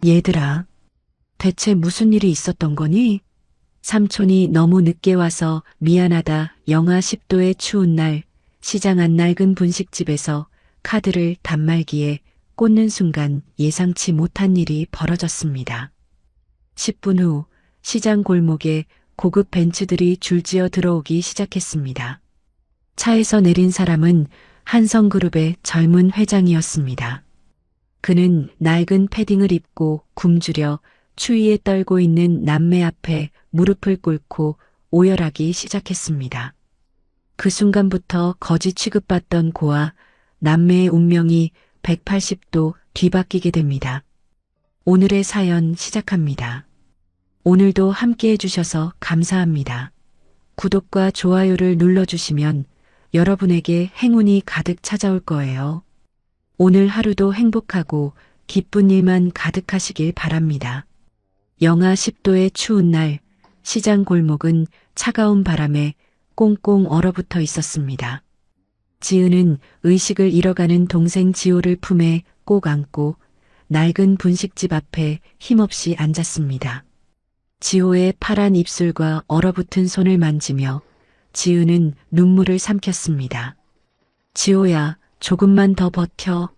얘들아, 대체 무슨 일이 있었던 거니? 삼촌이 너무 늦게 와서 미안하다. 영하 10도의 추운 날, 시장 안 낡은 분식집에서 카드를 단말기에 꽂는 순간 예상치 못한 일이 벌어졌습니다. 10분 후 시장 골목에 고급 벤츠들이 줄지어 들어오기 시작했습니다. 차에서 내린 사람은 한성그룹의 젊은 회장이었습니다. 그는 낡은 패딩을 입고 굶주려 추위에 떨고 있는 남매 앞에 무릎을 꿇고 오열하기 시작했습니다. 그 순간부터 거지 취급받던 고아 남매의 운명이 180도 뒤바뀌게 됩니다. 오늘의 사연 시작합니다. 오늘도 함께 해주셔서 감사합니다. 구독과 좋아요를 눌러주시면 여러분에게 행운이 가득 찾아올 거예요. 오늘 하루도 행복하고 기쁜 일만 가득하시길 바랍니다. 영하 10도의 추운 날, 시장 골목은 차가운 바람에 꽁꽁 얼어붙어 있었습니다. 지은은 의식을 잃어가는 동생 지호를 품에 꼭 안고 낡은 분식집 앞에 힘없이 앉았습니다. 지호의 파란 입술과 얼어붙은 손을 만지며 지은은 눈물을 삼켰습니다. 지호야, 조금만 더 버텨.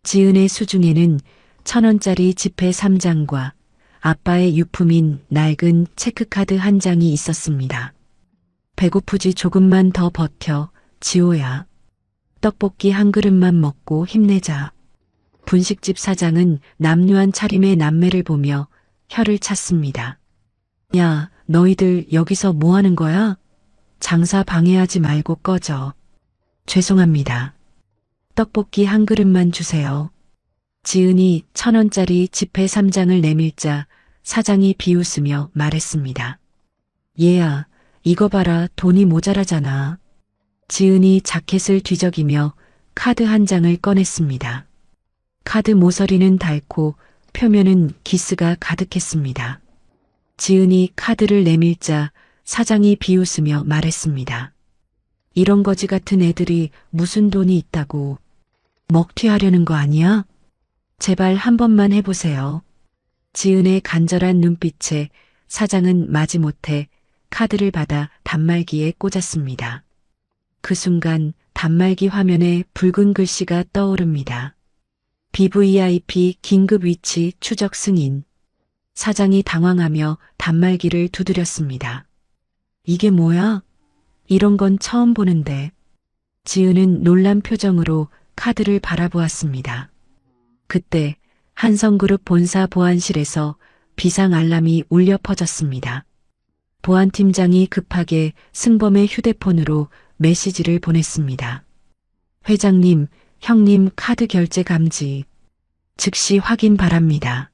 지은의 수중에는 1,000원짜리 지폐 3장과 아빠의 유품인 낡은 체크카드 한 장이 있었습니다. 배고프지 조금만 더 버텨, 지호야. 떡볶이 한 그릇만 먹고 힘내자. 분식집 사장은 남루한 차림의 남매를 보며 혀를 찼습니다. 야, 너희들 여기서 뭐 하는 거야? 장사 방해하지 말고 꺼져. 죄송합니다. 떡볶이 한 그릇만 주세요. 지은이 1,000원짜리 지폐 3장을 내밀자 사장이 비웃으며 말했습니다. 얘야, 이거 봐라, 돈이 모자라잖아. 지은이 자켓을 뒤적이며 카드 한 장을 꺼냈습니다. 카드 모서리는 닳고 표면은 기스가 가득했습니다. 지은이 카드를 내밀자 사장이 비웃으며 말했습니다. 이런 거지 같은 애들이 무슨 돈이 있다고. 먹튀하려는 거 아니야? 제발 한 번만 해보세요. 지은의 간절한 눈빛에 사장은 마지못해 카드를 받아 단말기에 꽂았습니다. 그 순간 단말기 화면에 붉은 글씨가 떠오릅니다. BVIP 긴급 위치 추적 승인. 사장이 당황하며 단말기를 두드렸습니다. 이게 뭐야? 이런 건 처음 보는데. 지은은 놀란 표정으로 카드를 바라보았습니다. 그때 한성그룹 본사 보안실에서 비상 알람이 울려 퍼졌습니다. 보안팀장이 급하게 승범의 휴대폰으로 메시지를 보냈습니다. 회장님, 형님 카드 결제 감지. 즉시 확인 바랍니다.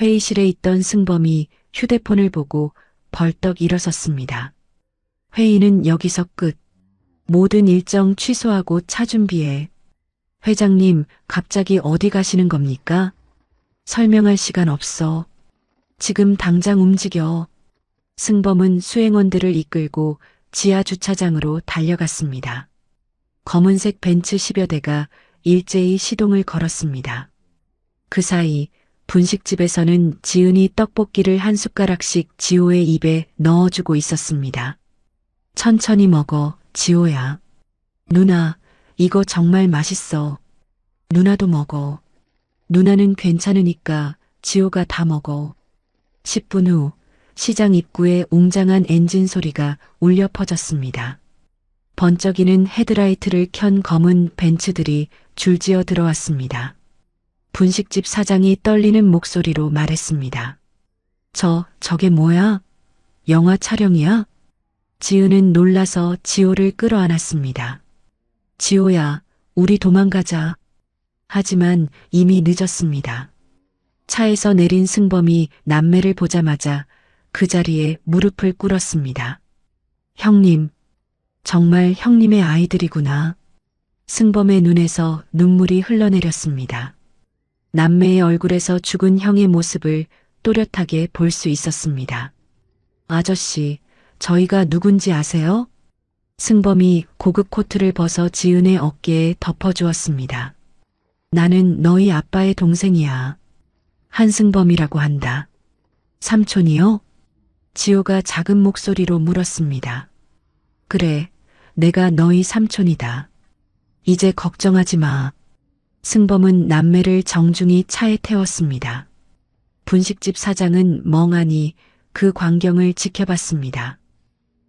회의실에 있던 승범이 휴대폰을 보고 벌떡 일어섰습니다. 회의는 여기서 끝. 모든 일정 취소하고 차 준비해. 회장님, 갑자기 어디 가시는 겁니까? 설명할 시간 없어. 지금 당장 움직여. 승범은 수행원들을 이끌고 지하 주차장으로 달려갔습니다. 검은색 벤츠 10여 대가 일제히 시동을 걸었습니다. 그 사이 분식집에서는 지은이 떡볶이를 한 숟가락씩 지호의 입에 넣어주고 있었습니다. 천천히 먹어, 지호야. 누나, 이거 정말 맛있어. 누나도 먹어. 누나는 괜찮으니까 지호가 다 먹어. 10분 후 시장 입구에 웅장한 엔진 소리가 울려 퍼졌습니다. 번쩍이는 헤드라이트를 켠 검은 벤츠들이 줄지어 들어왔습니다. 분식집 사장이 떨리는 목소리로 말했습니다. 저게 뭐야? 영화 촬영이야? 지은은 놀라서 지호를 끌어안았습니다. 지호야, 우리 도망가자. 하지만 이미 늦었습니다. 차에서 내린 승범이 남매를 보자마자 그 자리에 무릎을 꿇었습니다. 형님, 정말 형님의 아이들이구나. 승범의 눈에서 눈물이 흘러내렸습니다. 남매의 얼굴에서 죽은 형의 모습을 또렷하게 볼 수 있었습니다. 아저씨, 저희가 누군지 아세요? 승범이 고급 코트를 벗어 지은의 어깨에 덮어주었습니다. 나는 너희 아빠의 동생이야. 한승범이라고 한다. 삼촌이요? 지호가 작은 목소리로 물었습니다. 그래, 내가 너희 삼촌이다. 이제 걱정하지 마. 승범은 남매를 정중히 차에 태웠습니다. 분식집 사장은 멍하니 그 광경을 지켜봤습니다.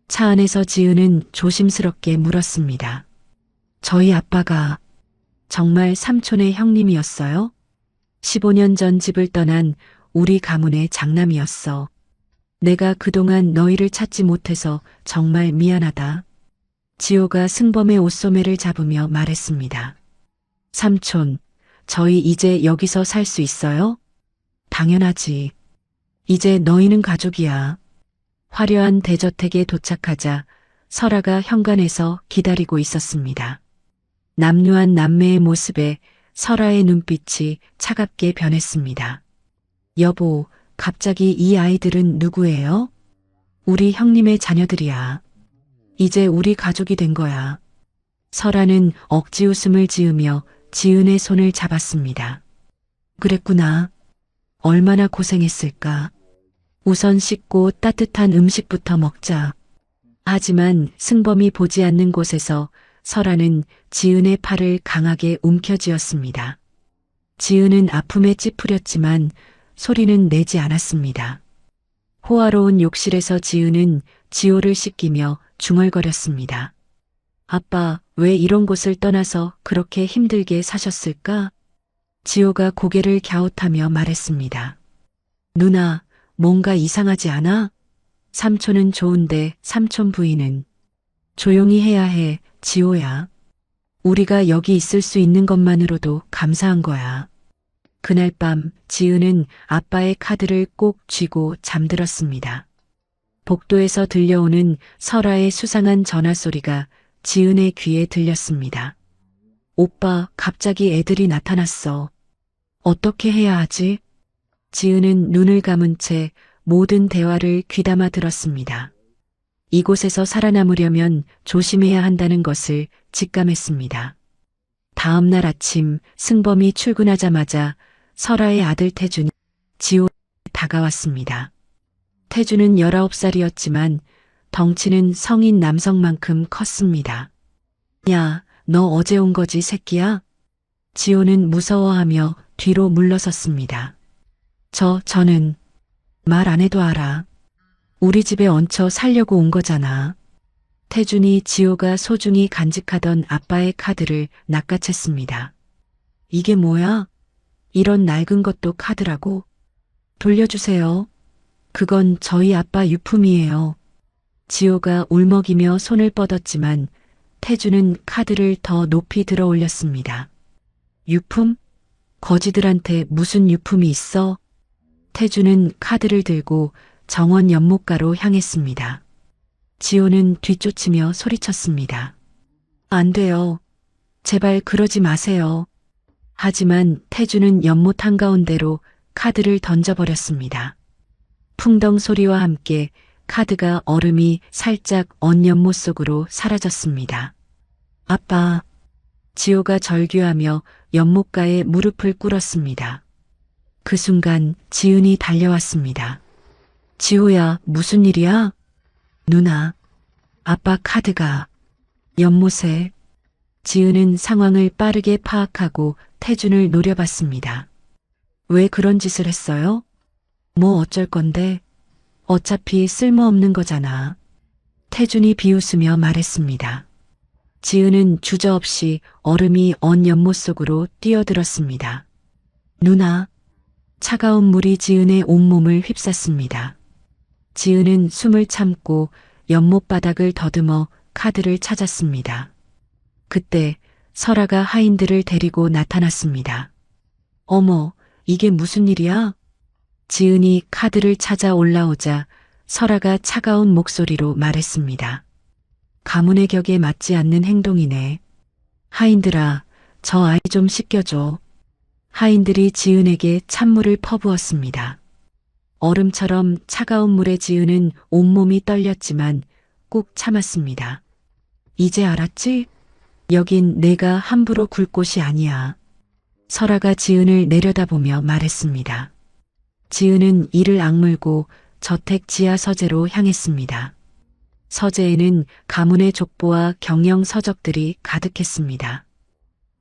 차 안에서 지은은 조심스럽게 물었습니다. 저희 아빠가 정말 삼촌의 형님이었어요? 15년 전 집을 떠난 우리 가문의 장남이었어. 내가 그동안 너희를 찾지 못해서 정말 미안하다. 지호가 승범의 옷소매를 잡으며 말했습니다. 삼촌, 저희 이제 여기서 살 수 있어요? 당연하지. 이제 너희는 가족이야. 화려한 대저택에 도착하자 설아가 현관에서 기다리고 있었습니다. 남루한 남매의 모습에 설아의 눈빛이 차갑게 변했습니다. 여보, 갑자기 이 아이들은 누구예요? 우리 형님의 자녀들이야. 이제 우리 가족이 된 거야. 설아는 억지 웃음을 지으며 지은의 손을 잡았습니다. 그랬구나. 얼마나 고생했을까. 우선 씻고 따뜻한 음식부터 먹자. 하지만 승범이 보지 않는 곳에서 설아는 지은의 팔을 강하게 움켜쥐었습니다. 지은은 아픔에 찌푸렸지만 소리는 내지 않았습니다. 호화로운 욕실에서 지은은 지호를 씻기며 중얼거렸습니다. 아빠, 왜 이런 곳을 떠나서 그렇게 힘들게 사셨을까? 지호가 고개를 갸웃하며 말했습니다. 누나, 뭔가 이상하지 않아? 삼촌은 좋은데 삼촌 부인은 조용히 해야 해, 지호야. 우리가 여기 있을 수 있는 것만으로도 감사한 거야. 그날 밤 지은은 아빠의 카드를 꼭 쥐고 잠들었습니다. 복도에서 들려오는 설아의 수상한 전화 소리가 지은의 귀에 들렸습니다. 오빠, 갑자기 애들이 나타났어. 어떻게 해야 하지? 지은은 눈을 감은 채 모든 대화를 귀담아 들었습니다. 이곳에서 살아남으려면 조심해야 한다는 것을 직감했습니다. 다음 날 아침 승범이 출근하자마자 설아의 아들 태준이 지호에 다가왔습니다. 태준은 19살이었지만 덩치는 성인 남성만큼 컸습니다. 야, 너 어제 온 거지, 새끼야? 지호는 무서워하며 뒤로 물러섰습니다. 저는 말 안 해도 알아. 우리 집에 얹혀 살려고 온 거잖아. 태준이 지호가 소중히 간직하던 아빠의 카드를 낚아챘습니다. 이게 뭐야? 이런 낡은 것도 카드라고? 돌려주세요. 그건 저희 아빠 유품이에요. 지호가 울먹이며 손을 뻗었지만 태준은 카드를 더 높이 들어 올렸습니다. 유품? 거지들한테 무슨 유품이 있어? 태준은 카드를 들고 정원 연못가로 향했습니다. 지호는 뒤쫓으며 소리쳤습니다. 안 돼요. 제발 그러지 마세요. 하지만 태준은 연못 한가운데로 카드를 던져버렸습니다. 풍덩 소리와 함께 카드가 얼음이 살짝 언 연못 속으로 사라졌습니다. 아빠. 지호가 절규하며 연못가에 무릎을 꿇었습니다. 그 순간 지은이 달려왔습니다. 지호야, 무슨 일이야? 누나, 아빠 카드가 연못에. 지은은 상황을 빠르게 파악하고 태준을 노려봤습니다. 왜 그런 짓을 했어요? 뭐 어쩔 건데? 어차피 쓸모없는 거잖아. 태준이 비웃으며 말했습니다. 지은은 주저없이 얼음이 언 연못 속으로 뛰어들었습니다. 누나, 차가운 물이 지은의 온몸을 휩쌌습니다. 지은은 숨을 참고 연못 바닥을 더듬어 카드를 찾았습니다. 그때 설아가 하인들을 데리고 나타났습니다. 어머, 이게 무슨 일이야? 지은이 카드를 찾아 올라오자 설아가 차가운 목소리로 말했습니다. 가문의 격에 맞지 않는 행동이네. 하인들아, 저 아이 좀 씻겨줘. 하인들이 지은에게 찬물을 퍼부었습니다. 얼음처럼 차가운 물에 지은은 온몸이 떨렸지만 꾹 참았습니다. 이제 알았지? 여긴 내가 함부로 굴 곳이 아니야. 설아가 지은을 내려다보며 말했습니다. 지은은 이를 악물고 저택 지하 서재로 향했습니다. 서재에는 가문의 족보와 경영 서적들이 가득했습니다.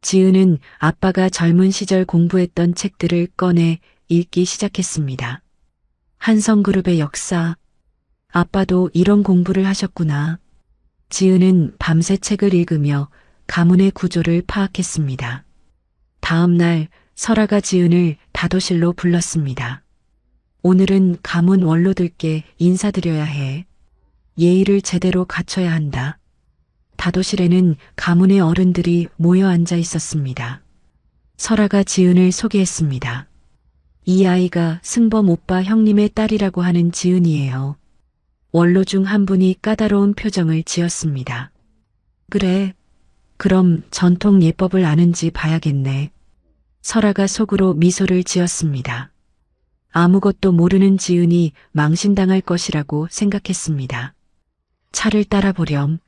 지은은 아빠가 젊은 시절 공부했던 책들을 꺼내 읽기 시작했습니다. 한성그룹의 역사. 아빠도 이런 공부를 하셨구나. 지은은 밤새 책을 읽으며 가문의 구조를 파악했습니다. 다음 날 설아가 지은을 다도실로 불렀습니다. 오늘은 가문 원로들께 인사드려야 해. 예의를 제대로 갖춰야 한다. 다도실에는 가문의 어른들이 모여 앉아 있었습니다. 설아가 지은을 소개했습니다. 이 아이가 승범 오빠 형님의 딸이라고 하는 지은이에요. 원로 중 한 분이 까다로운 표정을 지었습니다. 그래, 그럼 전통 예법을 아는지 봐야겠네. 설아가 속으로 미소를 지었습니다. 아무것도 모르는 지은이 망신당할 것이라고 생각했습니다. 차를 따라보렴.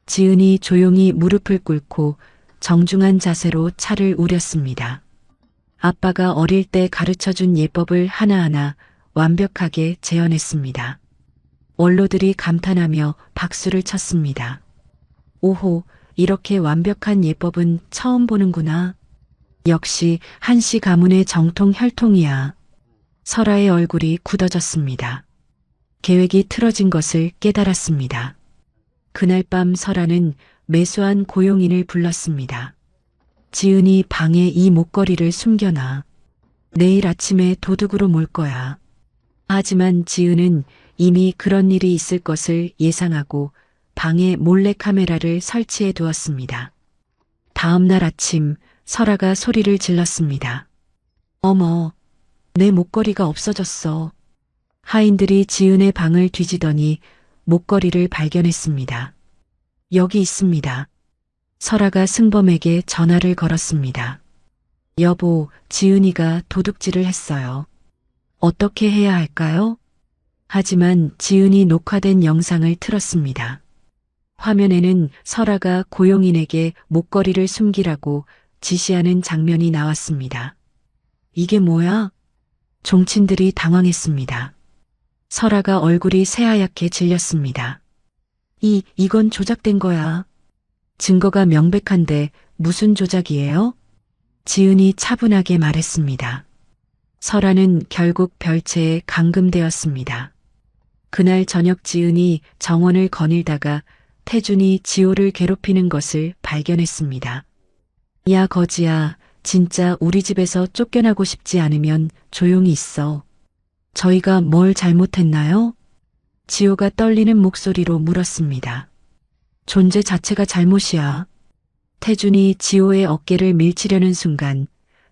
지은이 조용히 무릎을 꿇고 정중한 자세로 차를 우렸습니다. 아빠가 어릴 때 가르쳐준 예법을 하나하나 완벽하게 재현했습니다. 원로들이 감탄하며 박수를 쳤습니다. 오호, 이렇게 완벽한 예법은 처음 보는구나. 역시 한씨 가문의 정통 혈통이야. 설아의 얼굴이 굳어졌습니다. 계획이 틀어진 것을 깨달았습니다. 그날 밤 설아는 매수한 고용인을 불렀습니다. 지은이 방에 이 목걸이를 숨겨놔. 내일 아침에 도둑으로 몰 거야. 하지만 지은은 이미 그런 일이 있을 것을 예상하고 방에 몰래 카메라를 설치해 두었습니다. 다음 날 아침 설아가 소리를 질렀습니다. 어머, 내 목걸이가 없어졌어. 하인들이 지은의 방을 뒤지더니 목걸이를 발견했습니다. 여기 있습니다. 설아가 승범에게 전화를 걸었습니다. 여보, 지은이가 도둑질을 했어요. 어떻게 해야 할까요? 하지만 지은이 녹화된 영상을 틀었습니다. 화면에는 설아가 고용인에게 목걸이를 숨기라고 지시하는 장면이 나왔습니다. 이게 뭐야? 종친들이 당황했습니다. 설아가 얼굴이 새하얗게 질렸습니다. 이건 조작된 거야. 증거가 명백한데 무슨 조작이에요? 지은이 차분하게 말했습니다. 설아는 결국 별채에 감금되었습니다. 그날 저녁 지은이 정원을 거닐다가 태준이 지호를 괴롭히는 것을 발견했습니다. 야 거지야, 진짜 우리 집에서 쫓겨나고 싶지 않으면 조용히 있어. 저희가 뭘 잘못했나요? 지호가 떨리는 목소리로 물었습니다. 존재 자체가 잘못이야. 태준이 지호의 어깨를 밀치려는 순간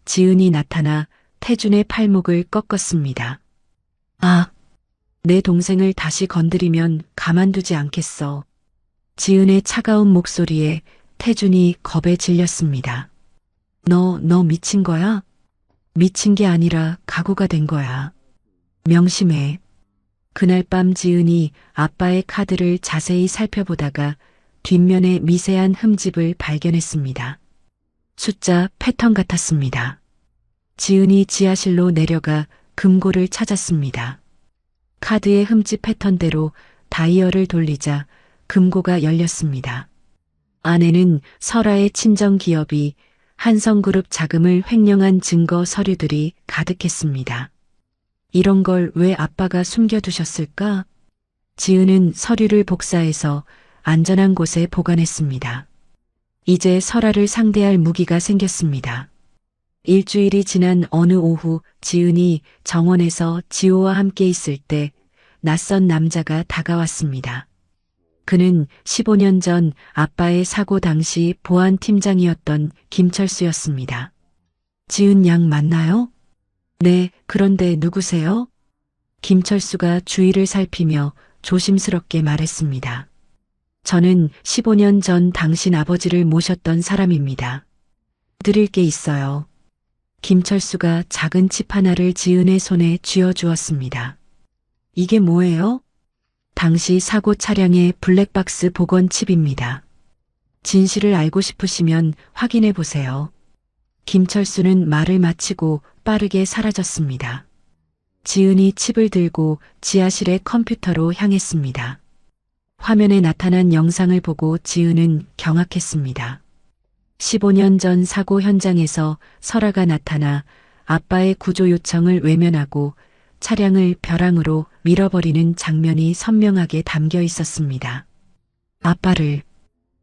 지은이 나타나 태준의 팔목을 꺾었습니다. 아, 내 동생을 다시 건드리면 가만두지 않겠어. 지은의 차가운 목소리에 태준이 겁에 질렸습니다. 너 미친 거야? 미친 게 아니라 각오가 된 거야. 명심해. 그날 밤 지은이 아빠의 카드를 자세히 살펴보다가 뒷면에 미세한 흠집을 발견했습니다. 숫자 패턴 같았습니다. 지은이 지하실로 내려가 금고를 찾았습니다. 카드의 흠집 패턴대로 다이얼을 돌리자 금고가 열렸습니다. 안에는 설아의 친정 기업이 한성그룹 자금을 횡령한 증거 서류들이 가득했습니다. 이런 걸 왜 아빠가 숨겨두셨을까? 지은은 서류를 복사해서 안전한 곳에 보관했습니다. 이제 설아를 상대할 무기가 생겼습니다. 일주일이 지난 어느 오후 지은이 정원에서 지호와 함께 있을 때 낯선 남자가 다가왔습니다. 그는 15년 전 아빠의 사고 당시 보안팀장이었던 김철수였습니다. 지은 양 맞나요? 네, 그런데 누구세요? 김철수가 주위를 살피며 조심스럽게 말했습니다. 저는 15년 전 당신 아버지를 모셨던 사람입니다. 드릴 게 있어요. 김철수가 작은 칩 하나를 지은의 손에 쥐어주었습니다. 이게 뭐예요? 당시 사고 차량의 블랙박스 복원 칩입니다. 진실을 알고 싶으시면 확인해 보세요. 김철수는 말을 마치고 빠르게 사라졌습니다. 지은이 칩을 들고 지하실의 컴퓨터로 향했습니다. 화면에 나타난 영상을 보고 지은은 경악했습니다. 15년 전 사고 현장에서 설아가 나타나 아빠의 구조 요청을 외면하고 차량을 벼랑으로 밀어버리는 장면이 선명하게 담겨 있었습니다. 아빠를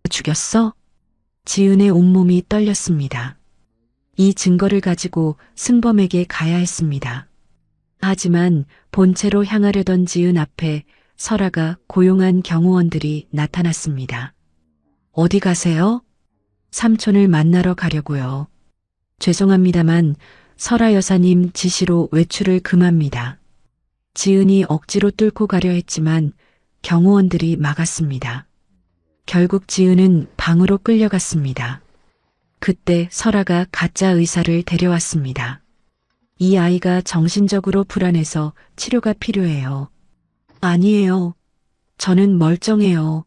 죽였어? 지은의 온몸이 떨렸습니다. 이 증거를 가지고 승범에게 가야 했습니다. 하지만 본체로 향하려던 지은 앞에 설아가 고용한 경호원들이 나타났습니다. 어디 가세요? 삼촌을 만나러 가려고요. 죄송합니다만 설아 여사님 지시로 외출을 금합니다. 지은이 억지로 뚫고 가려 했지만 경호원들이 막았습니다. 결국 지은은 방으로 끌려갔습니다. 그때 설아가 가짜 의사를 데려왔습니다. 이 아이가 정신적으로 불안해서 치료가 필요해요. 아니에요. 저는 멀쩡해요.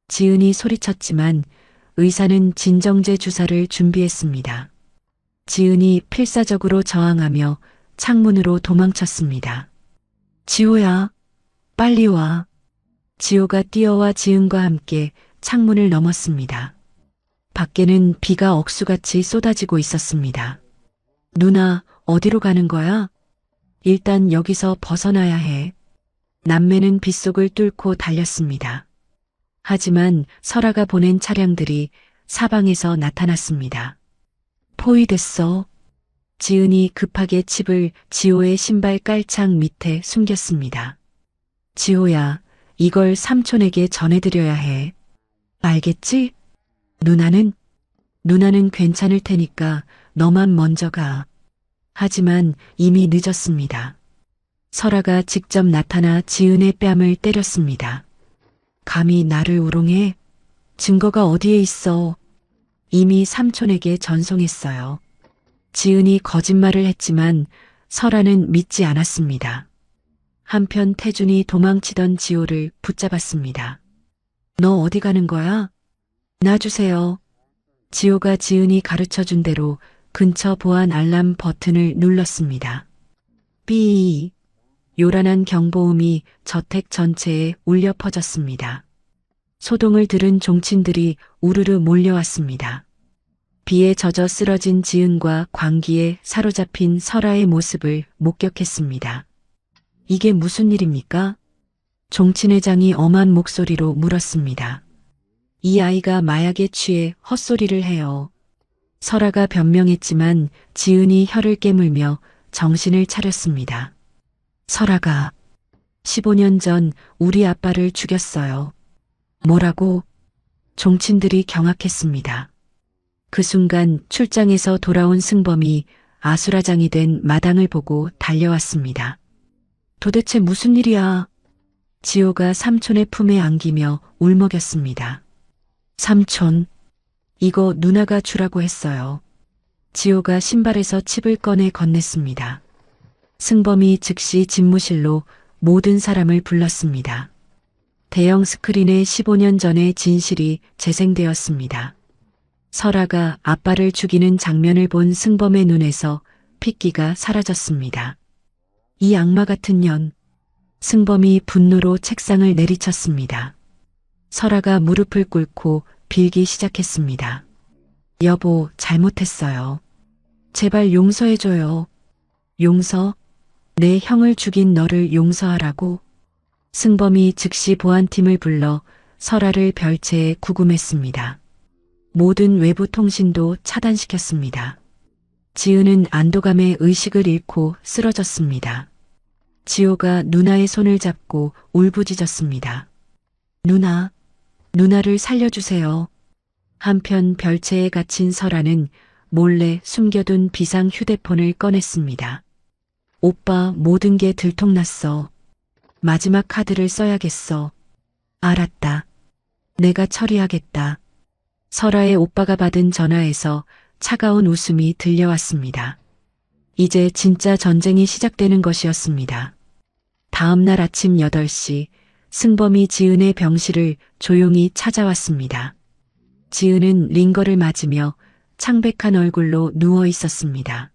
지은이 소리쳤지만 의사는 진정제 주사를 준비했습니다. 지은이 필사적으로 저항하며 창문으로 도망쳤습니다. 지호야, 빨리 와. 지호가 뛰어와 지은과 함께 창문을 넘었습니다. 밖에는 비가 억수같이 쏟아지고 있었습니다. 누나, 어디로 가는 거야? 일단 여기서 벗어나야 해. 남매는 빗속을 뚫고 달렸습니다. 하지만 설아가 보낸 차량들이 사방에서 나타났습니다. 포위됐어. 지은이 급하게 칩을 지호의 신발 깔창 밑에 숨겼습니다. 지호야, 이걸 삼촌에게 전해드려야 해. 알겠지? 누나는 괜찮을 테니까 너만 먼저 가. 하지만 이미 늦었습니다. 설아가 직접 나타나 지은의 뺨을 때렸습니다. 감히 나를 우롱해? 증거가 어디에 있어? 이미 삼촌에게 전송했어요. 지은이 거짓말을 했지만 설아는 믿지 않았습니다. 한편 태준이 도망치던 지호를 붙잡았습니다. 너 어디 가는 거야? 놔주세요. 지호가 지은이 가르쳐준 대로 근처 보안 알람 버튼을 눌렀습니다. 삐. 요란한 경보음이 저택 전체에 울려 퍼졌습니다. 소동을 들은 종친들이 우르르 몰려왔습니다. 비에 젖어 쓰러진 지은과 광기에 사로잡힌 설아의 모습을 목격했습니다. 이게 무슨 일입니까? 종친회장이 엄한 목소리로 물었습니다. 이 아이가 마약에 취해 헛소리를 해요. 설아가 변명했지만 지은이 혀를 깨물며 정신을 차렸습니다. 설아가 15년 전 우리 아빠를 죽였어요. 뭐라고? 종친들이 경악했습니다. 그 순간 출장에서 돌아온 승범이 아수라장이 된 마당을 보고 달려왔습니다. 도대체 무슨 일이야? 지호가 삼촌의 품에 안기며 울먹였습니다. 삼촌, 이거 누나가 주라고 했어요. 지호가 신발에서 칩을 꺼내 건넸습니다. 승범이 즉시 집무실로 모든 사람을 불렀습니다. 대형 스크린에 15년 전의 진실이 재생되었습니다. 설아가 아빠를 죽이는 장면을 본 승범의 눈에서 핏기가 사라졌습니다. 이 악마 같은 년. 승범이 분노로 책상을 내리쳤습니다. 설아가 무릎을 꿇고 빌기 시작했습니다. 여보, 잘못했어요. 제발 용서해줘요. 용서? 내 형을 죽인 너를 용서하라고? 승범이 즉시 보안팀을 불러 설아를 별채에 구금했습니다. 모든 외부 통신도 차단시켰습니다. 지은은 안도감에 의식을 잃고 쓰러졌습니다. 지호가 누나의 손을 잡고 울부짖었습니다. 누나를 살려주세요. 한편 별채에 갇힌 설아는 몰래 숨겨둔 비상 휴대폰을 꺼냈습니다. 오빠, 모든 게 들통났어. 마지막 카드를 써야겠어. 알았다. 내가 처리하겠다. 설아의 오빠가 받은 전화에서 차가운 웃음이 들려왔습니다. 이제 진짜 전쟁이 시작되는 것이었습니다. 다음 날 아침 8시 승범이 지은의 병실을 조용히 찾아왔습니다. 지은은 링거를 맞으며 창백한 얼굴로 누워 있었습니다.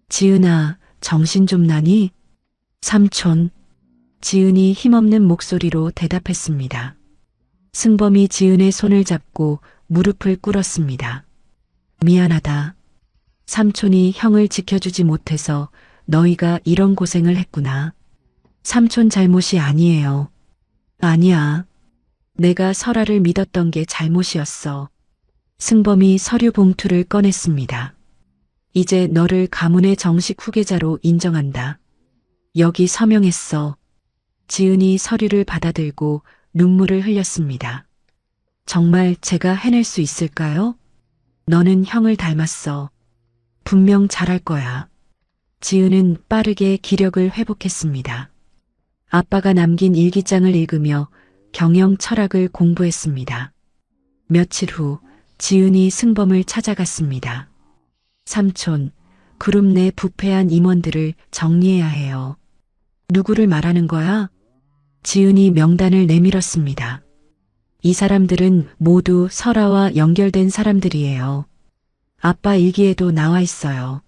지은아, 정신 좀 나니? 삼촌. 지은이 힘없는 목소리로 대답했습니다. 승범이 지은의 손을 잡고 무릎을 꿇었습니다. 미안하다. 삼촌이 형을 지켜주지 못해서 너희가 이런 고생을 했구나. 삼촌 잘못이 아니에요. 아니야. 내가 설아를 믿었던 게 잘못이었어. 승범이 서류 봉투를 꺼냈습니다. 이제 너를 가문의 정식 후계자로 인정한다. 여기 서명했어. 지은이 서류를 받아들고 눈물을 흘렸습니다. 정말 제가 해낼 수 있을까요? 너는 형을 닮았어. 분명 잘할 거야. 지은은 빠르게 기력을 회복했습니다. 아빠가 남긴 일기장을 읽으며 경영 철학을 공부했습니다. 며칠 후 지은이 승범을 찾아갔습니다. 삼촌, 그룹 내 부패한 임원들을 정리해야 해요. 누구를 말하는 거야? 지은이 명단을 내밀었습니다. 이 사람들은 모두 설아와 연결된 사람들이에요. 아빠 일기에도 나와 있어요.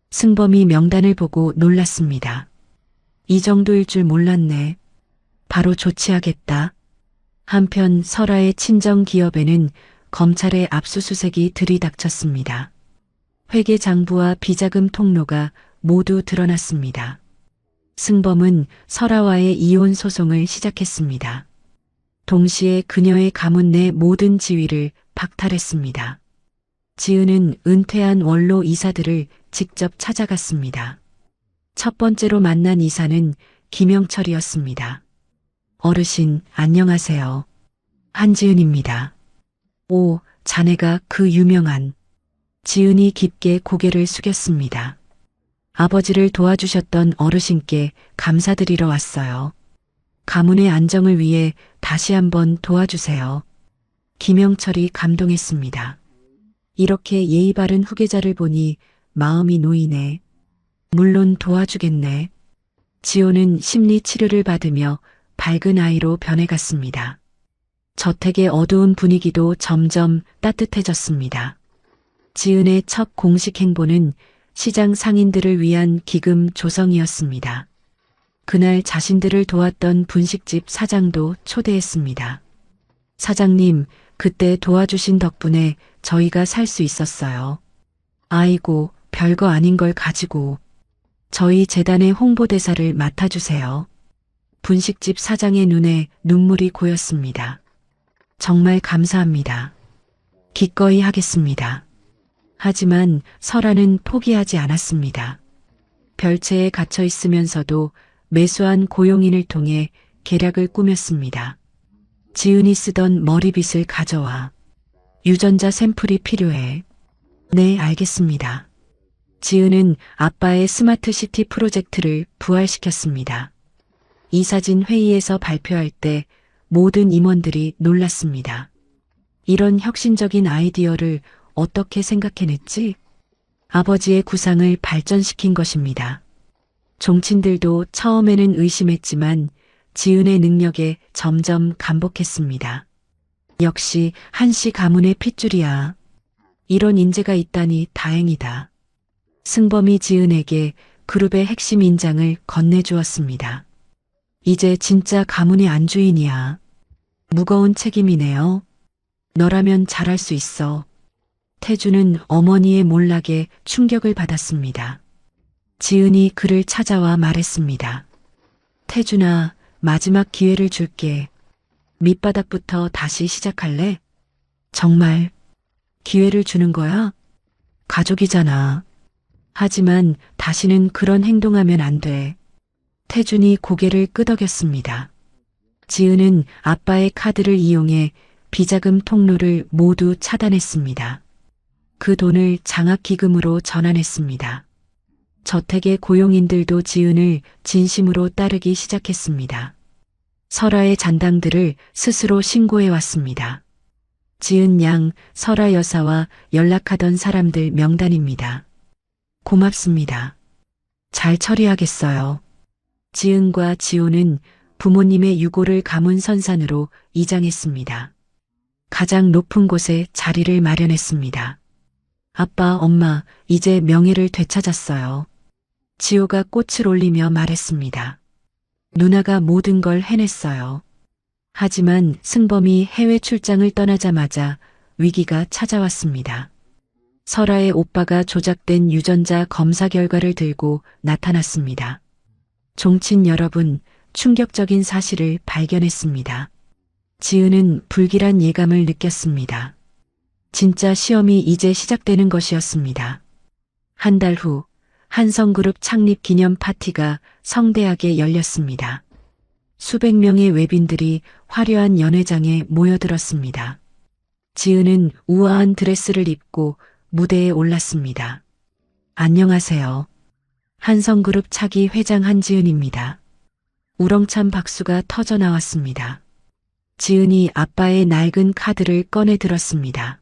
승범이 명단을 보고 놀랐습니다. 이 정도일 줄 몰랐네. 바로 조치하겠다. 한편 설아의 친정 기업에는 검찰의 압수수색이 들이닥쳤습니다. 회계장부와 비자금 통로가 모두 드러났습니다. 승범은 설아와의 이혼 소송을 시작했습니다. 동시에 그녀의 가문 내 모든 지위를 박탈했습니다. 지은은 은퇴한 원로 이사들을 직접 찾아갔습니다. 첫 번째로 만난 이사는 김영철이었습니다. 어르신, 안녕하세요. 한지은입니다. 오, 자네가 그 유명한. 지은이 깊게 고개를 숙였습니다. 아버지를 도와주셨던 어르신께 감사드리러 왔어요. 가문의 안정을 위해 다시 한번 도와주세요. 김영철이 감동했습니다. 이렇게 예의 바른 후계자를 보니 마음이 놓이네. 물론 도와주겠네. 지호는 심리 치료를 받으며 밝은 아이로 변해갔습니다. 저택의 어두운 분위기도 점점 따뜻해졌습니다. 지은의 첫 공식 행보는 시장 상인들을 위한 기금 조성이었습니다. 그날 자신들을 도왔던 분식집 사장도 초대했습니다. 사장님, 그때 도와주신 덕분에 저희가 살 수 있었어요. 아이고, 별거 아닌 걸 가지고. 저희 재단의 홍보대사를 맡아주세요. 분식집 사장의 눈에 눈물이 고였습니다. 정말 감사합니다. 기꺼이 하겠습니다. 하지만 설아는 포기하지 않았습니다. 별채에 갇혀 있으면서도 매수한 고용인을 통해 계략을 꾸몄습니다. 지은이 쓰던 머리빗을 가져와. 유전자 샘플이 필요해. 네, 알겠습니다. 지은은 아빠의 스마트시티 프로젝트를 부활시켰습니다. 이사진 회의에서 발표할 때 모든 임원들이 놀랐습니다. 이런 혁신적인 아이디어를 어떻게 생각해냈지? 아버지의 구상을 발전시킨 것입니다. 종친들도 처음에는 의심했지만 지은의 능력에 점점 감복했습니다. 역시 한씨 가문의 핏줄이야. 이런 인재가 있다니 다행이다. 승범이 지은에게 그룹의 핵심 인장을 건네주었습니다. 이제 진짜 가문의 안주인이야. 무거운 책임이네요. 너라면 잘할 수 있어. 태주는 어머니의 몰락에 충격을 받았습니다. 지은이 그를 찾아와 말했습니다. 태준아, 마지막 기회를 줄게. 밑바닥부터 다시 시작할래? 정말 기회를 주는 거야? 가족이잖아. 하지만 다시는 그런 행동하면 안 돼. 태준이 고개를 끄덕였습니다. 지은은 아빠의 카드를 이용해 비자금 통로를 모두 차단했습니다. 그 돈을 장학기금으로 전환했습니다. 저택의 고용인들도 지은을 진심으로 따르기 시작했습니다. 설아의 잔당들을 스스로 신고해왔습니다. 지은 양, 설아 여사와 연락하던 사람들 명단입니다. 고맙습니다. 잘 처리하겠어요. 지은과 지호는 부모님의 유고를 가문 선산으로 이장했습니다. 가장 높은 곳에 자리를 마련했습니다. 아빠, 엄마, 이제 명예를 되찾았어요. 지호가 꽃을 올리며 말했습니다. 누나가 모든 걸 해냈어요. 하지만 승범이 해외 출장을 떠나자마자 위기가 찾아왔습니다. 설아의 오빠가 조작된 유전자 검사 결과를 들고 나타났습니다. 종친 여러분, 충격적인 사실을 발견했습니다. 지은은 불길한 예감을 느꼈습니다. 진짜 시험이 이제 시작되는 것이었습니다. 한 달 후, 한성그룹 창립 기념 파티가 성대하게 열렸습니다. 수백 명의 외빈들이 화려한 연회장에 모여들었습니다. 지은은 우아한 드레스를 입고 무대에 올랐습니다. 안녕하세요. 한성그룹 차기 회장 한지은입니다. 우렁찬 박수가 터져 나왔습니다. 지은이 아빠의 낡은 카드를 꺼내 들었습니다.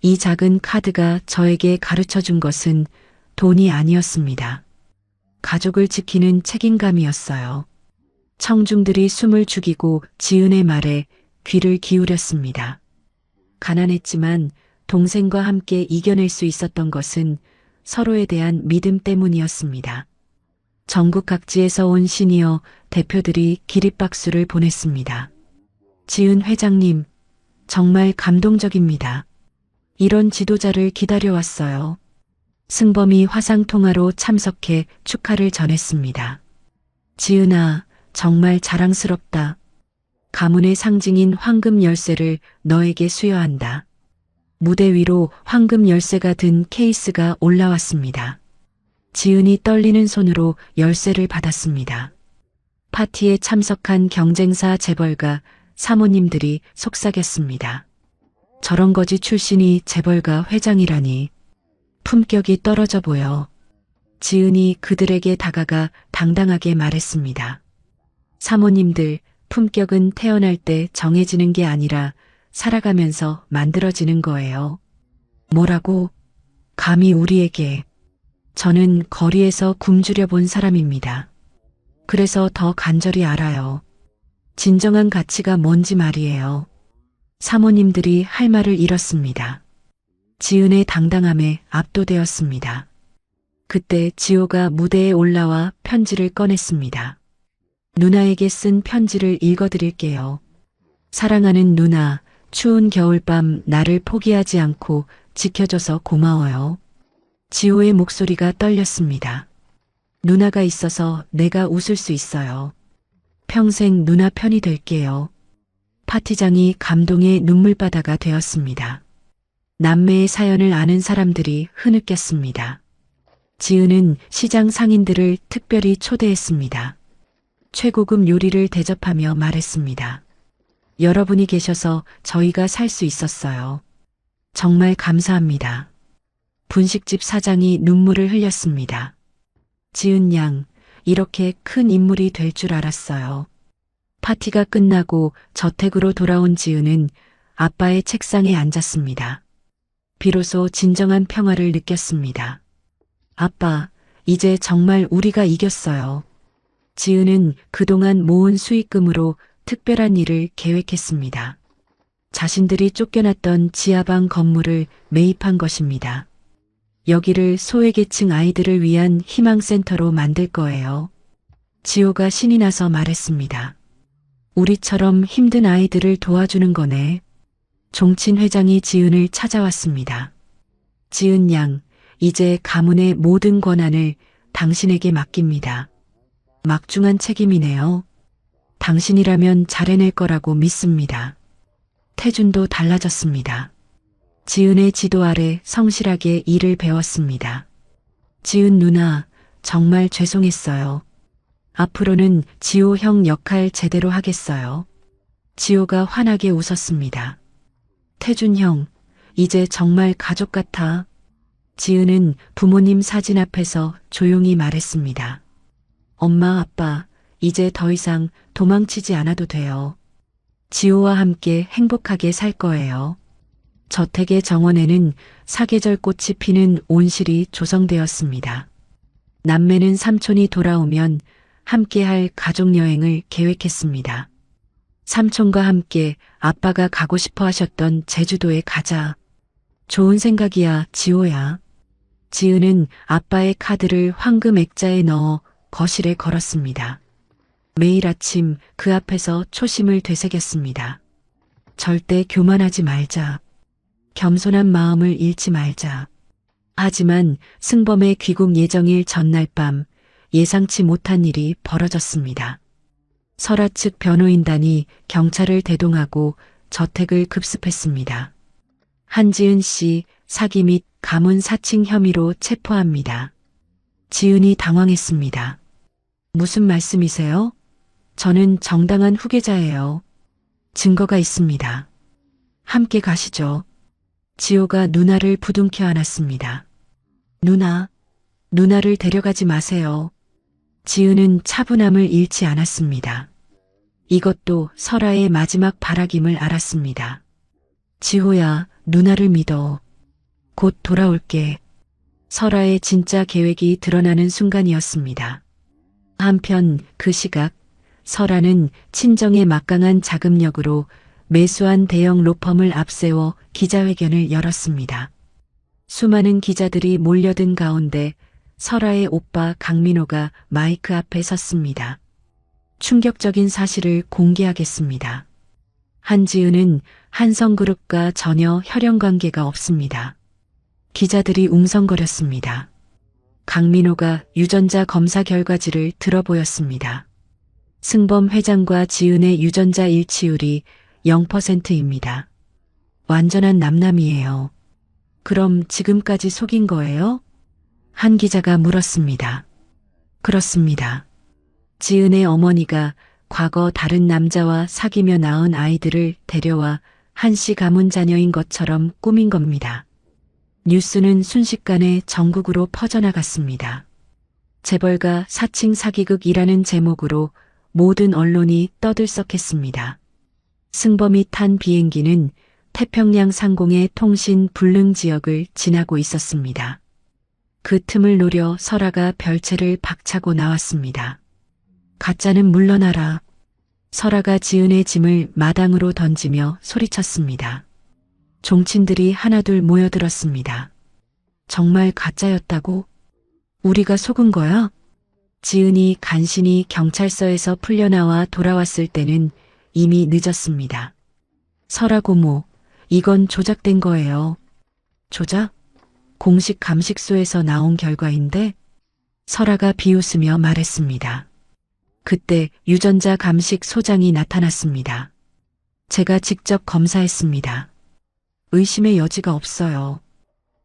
이 작은 카드가 저에게 가르쳐 준 것은 돈이 아니었습니다. 가족을 지키는 책임감이었어요. 청중들이 숨을 죽이고 지은의 말에 귀를 기울였습니다. 가난했지만 동생과 함께 이겨낼 수 있었던 것은 서로에 대한 믿음 때문이었습니다. 전국 각지에서 온 시니어 대표들이 기립박수를 보냈습니다. 지은 회장님, 정말 감동적입니다. 이런 지도자를 기다려왔어요. 승범이 화상통화로 참석해 축하를 전했습니다. 지은아, 정말 자랑스럽다. 가문의 상징인 황금 열쇠를 너에게 수여한다. 무대 위로 황금 열쇠가 든 케이스가 올라왔습니다. 지은이 떨리는 손으로 열쇠를 받았습니다. 파티에 참석한 경쟁사 재벌가 사모님들이 속삭였습니다. 저런 거지 출신이 재벌가 회장이라니. 품격이 떨어져 보여. 지은이 그들에게 다가가 당당하게 말했습니다. 사모님들, 품격은 태어날 때 정해지는 게 아니라 살아가면서 만들어지는 거예요. 뭐라고? 감히 우리에게. 저는 거리에서 굶주려 본 사람입니다. 그래서 더 간절히 알아요. 진정한 가치가 뭔지 말이에요. 사모님들이 할 말을 잃었습니다. 지은의 당당함에 압도되었습니다. 그때 지호가 무대에 올라와 편지를 꺼냈습니다. 누나에게 쓴 편지를 읽어드릴게요. 사랑하는 누나, 추운 겨울밤 나를 포기하지 않고 지켜줘서 고마워요. 지호의 목소리가 떨렸습니다. 누나가 있어서 내가 웃을 수 있어요. 평생 누나 편이 될게요. 파티장이 감동의 눈물바다가 되었습니다. 남매의 사연을 아는 사람들이 흐느꼈습니다. 지은은 시장 상인들을 특별히 초대했습니다. 최고급 요리를 대접하며 말했습니다. 여러분이 계셔서 저희가 살 수 있었어요. 정말 감사합니다. 분식집 사장이 눈물을 흘렸습니다. 지은 양, 이렇게 큰 인물이 될 줄 알았어요. 파티가 끝나고 저택으로 돌아온 지은은 아빠의 책상에 앉았습니다. 비로소 진정한 평화를 느꼈습니다. 아빠, 이제 정말 우리가 이겼어요. 지은은 그동안 모은 수익금으로 특별한 일을 계획했습니다. 자신들이 쫓겨났던 지하방 건물을 매입한 것입니다. 여기를 소외계층 아이들을 위한 희망센터로 만들 거예요. 지호가 신이 나서 말했습니다. 우리처럼 힘든 아이들을 도와주는 거네. 종친 회장이 지은을 찾아왔습니다. 지은 양, 이제 가문의 모든 권한을 당신에게 맡깁니다. 막중한 책임이네요. 당신이라면 잘해낼 거라고 믿습니다. 태준도 달라졌습니다. 지은의 지도 아래 성실하게 일을 배웠습니다. 지은 누나, 정말 죄송했어요. 앞으로는 지호 형 역할 제대로 하겠어요. 지호가 환하게 웃었습니다. 태준 형, 이제 정말 가족 같아. 지은은 부모님 사진 앞에서 조용히 말했습니다. 엄마, 아빠, 이제 더 이상 도망치지 않아도 돼요. 지호와 함께 행복하게 살 거예요. 저택의 정원에는 사계절 꽃이 피는 온실이 조성되었습니다. 남매는 삼촌이 돌아오면 함께할 가족여행을 계획했습니다. 삼촌과 함께 아빠가 가고 싶어 하셨던 제주도에 가자. 좋은 생각이야, 지호야. 지은은 아빠의 카드를 황금 액자에 넣어 거실에 걸었습니다. 매일 아침 그 앞에서 초심을 되새겼습니다. 절대 교만하지 말자. 겸손한 마음을 잃지 말자. 하지만 승범의 귀국 예정일 전날 밤 예상치 못한 일이 벌어졌습니다. 설아 측 변호인단이 경찰을 대동하고 저택을 급습했습니다. 한지은 씨 사기 및 가문 사칭 혐의로 체포합니다. 지은이 당황했습니다. 무슨 말씀이세요? 저는 정당한 후계자예요. 증거가 있습니다. 함께 가시죠. 지호가 누나를 부둥켜 안았습니다. 누나를 데려가지 마세요. 지은은 차분함을 잃지 않았습니다. 이것도 설아의 마지막 바라김을 알았습니다. 지호야, 누나를 믿어. 곧 돌아올게. 설아의 진짜 계획이 드러나는 순간이었습니다. 한편 그 시각 설아는 친정의 막강한 자금력으로 매수한 대형 로펌을 앞세워 기자회견을 열었습니다. 수많은 기자들이 몰려든 가운데 설아의 오빠 강민호가 마이크 앞에 섰습니다. 충격적인 사실을 공개하겠습니다. 한지은은 한성그룹과 전혀 혈연관계가 없습니다. 기자들이 웅성거렸습니다. 강민호가 유전자 검사 결과지를 들어보였습니다. 승범 회장과 지은의 유전자 일치율이 0%입니다. 완전한 남남이에요. 그럼 지금까지 속인 거예요? 한 기자가 물었습니다. 그렇습니다. 지은의 어머니가 과거 다른 남자와 사귀며 낳은 아이들을 데려와 한씨 가문 자녀인 것처럼 꾸민 겁니다. 뉴스는 순식간에 전국으로 퍼져나갔습니다. 재벌가 사칭 사기극이라는 제목으로 모든 언론이 떠들썩했습니다. 승범이 탄 비행기는 태평양 상공의 통신 불능 지역을 지나고 있었습니다. 그 틈을 노려 설아가 별채를 박차고 나왔습니다. 가짜는 물러나라. 설아가 지은의 짐을 마당으로 던지며 소리쳤습니다. 종친들이 하나둘 모여들었습니다. 정말 가짜였다고? 우리가 속은 거야? 지은이 간신히 경찰서에서 풀려나와 돌아왔을 때는 이미 늦었습니다. 설아 고모, 이건 조작된 거예요. 조작? 공식 감식소에서 나온 결과인데? 설아가 비웃으며 말했습니다. 그때 유전자 감식 소장이 나타났습니다. 제가 직접 검사했습니다. 의심의 여지가 없어요.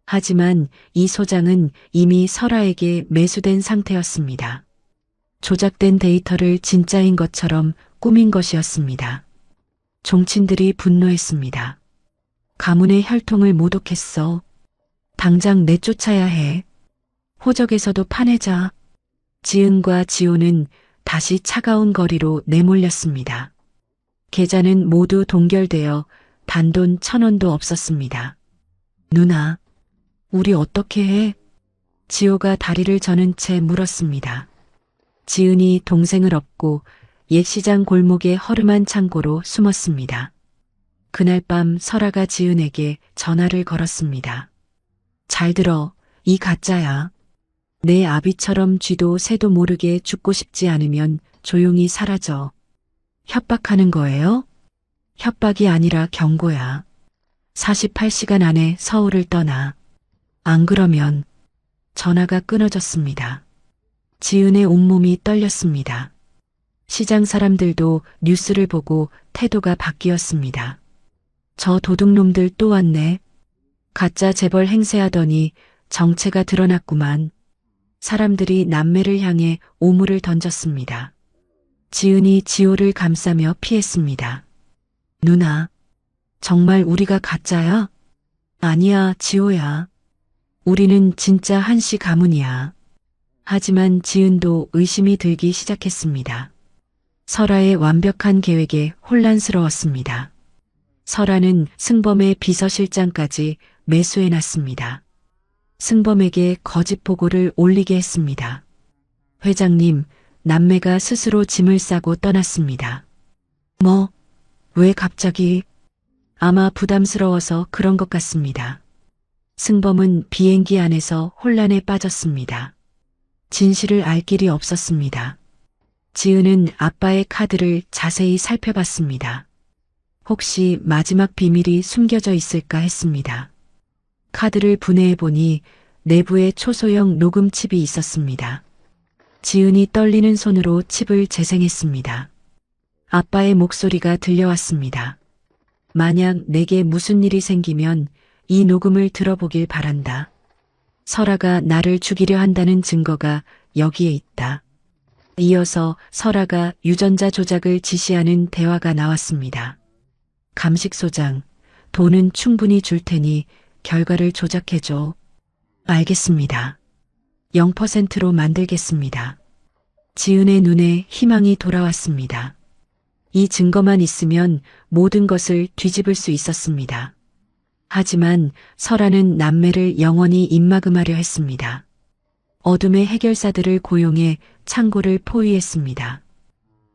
하지만 이 소장은 이미 설아에게 매수된 상태였습니다. 조작된 데이터를 진짜인 것처럼 꾸민 것이었습니다. 종친들이 분노했습니다. 가문의 혈통을 모독했어. 당장 내쫓아야 해. 호적에서도 파내자. 지은과 지호는 다시 차가운 거리로 내몰렸습니다. 계좌는 모두 동결되어 단돈 1,000원도 없었습니다. 누나, 우리 어떻게 해? 지호가 다리를 저는 채 물었습니다. 지은이 동생을 업고 옛 시장 골목의 허름한 창고로 숨었습니다. 그날 밤 설아가 지은에게 전화를 걸었습니다. 잘 들어, 이 가짜야. 내 아비처럼 쥐도 새도 모르게 죽고 싶지 않으면 조용히 사라져. 협박하는 거예요? 협박이 아니라 경고야. 48시간 안에 서울을 떠나. 안 그러면 전화가 끊어졌습니다. 지은의 온몸이 떨렸습니다. 시장 사람들도 뉴스를 보고 태도가 바뀌었습니다. 저 도둑놈들 또 왔네. 가짜 재벌 행세하더니 정체가 드러났구만. 사람들이 남매를 향해 오물을 던졌습니다. 지은이 지호를 감싸며 피했습니다. 누나, 정말 우리가 가짜야? 아니야, 지호야. 우리는 진짜 한씨 가문이야. 하지만 지은도 의심이 들기 시작했습니다. 설아의 완벽한 계획에 혼란스러웠습니다. 설아는 승범의 비서실장까지 매수해놨습니다. 승범에게 거짓 보고를 올리게 했습니다. 회장님, 남매가 스스로 짐을 싸고 떠났습니다. 뭐, 왜 갑자기? 아마 부담스러워서 그런 것 같습니다. 승범은 비행기 안에서 혼란에 빠졌습니다. 진실을 알 길이 없었습니다. 지은은 아빠의 카드를 자세히 살펴봤습니다. 혹시 마지막 비밀이 숨겨져 있을까 했습니다. 카드를 분해해보니 내부에 초소형 녹음칩이 있었습니다. 지은이 떨리는 손으로 칩을 재생했습니다. 아빠의 목소리가 들려왔습니다. 만약 내게 무슨 일이 생기면 이 녹음을 들어보길 바란다. 설아가 나를 죽이려 한다는 증거가 여기에 있다. 이어서 설아가 유전자 조작을 지시하는 대화가 나왔습니다. 감식소장, 돈은 충분히 줄 테니 결과를 조작해줘. 알겠습니다. 0%로 만들겠습니다. 지은의 눈에 희망이 돌아왔습니다. 이 증거만 있으면 모든 것을 뒤집을 수 있었습니다. 하지만 설아는 남매를 영원히 입막음하려 했습니다. 어둠의 해결사들을 고용해 창고를 포위했습니다.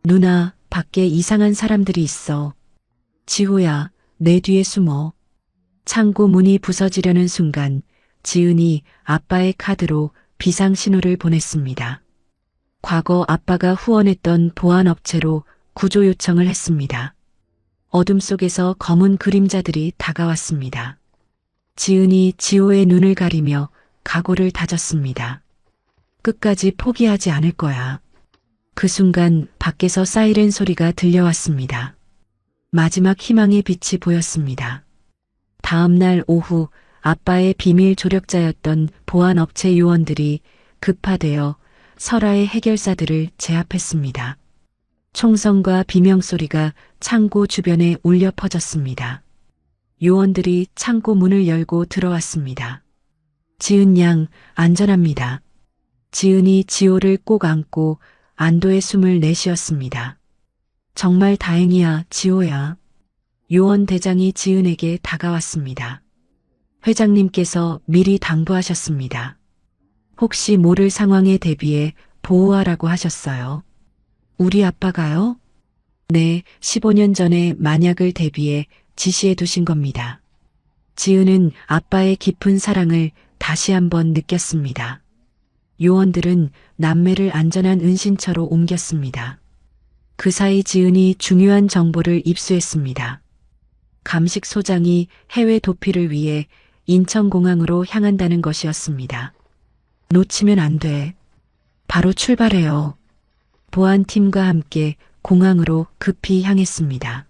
누나, 밖에 이상한 사람들이 있어. 지호야, 내 뒤에 숨어. 창고 문이 부서지려는 순간 지은이 아빠의 카드로 비상신호를 보냈습니다. 과거 아빠가 후원했던 보안업체로 구조 요청을 했습니다. 어둠 속에서 검은 그림자들이 다가왔습니다. 지은이 지호의 눈을 가리며 각오를 다졌습니다. 끝까지 포기하지 않을 거야. 그 순간 밖에서 사이렌 소리가 들려왔습니다. 마지막 희망의 빛이 보였습니다. 다음 날 오후 아빠의 비밀 조력자였던 보안업체 요원들이 급파되어 설아의 해결사들을 제압했습니다. 총성과 비명소리가 창고 주변에 울려 퍼졌습니다. 요원들이 창고 문을 열고 들어왔습니다. 지은 양, 안전합니다. 지은이 지호를 꼭 안고 안도의 숨을 내쉬었습니다. 정말 다행이야, 지호야. 요원 대장이 지은에게 다가왔습니다. 회장님께서 미리 당부하셨습니다. 혹시 모를 상황에 대비해 보호하라고 하셨어요. 우리 아빠가요? 네, 15년 전에 만약을 대비해 지시해 두신 겁니다. 지은은 아빠의 깊은 사랑을 다시 한번 느꼈습니다. 요원들은 남매를 안전한 은신처로 옮겼습니다. 그 사이 지은이 중요한 정보를 입수했습니다. 감식소장이 해외 도피를 위해 인천공항으로 향한다는 것이었습니다. 놓치면 안 돼. 바로 출발해요. 보안팀과 함께 공항으로 급히 향했습니다.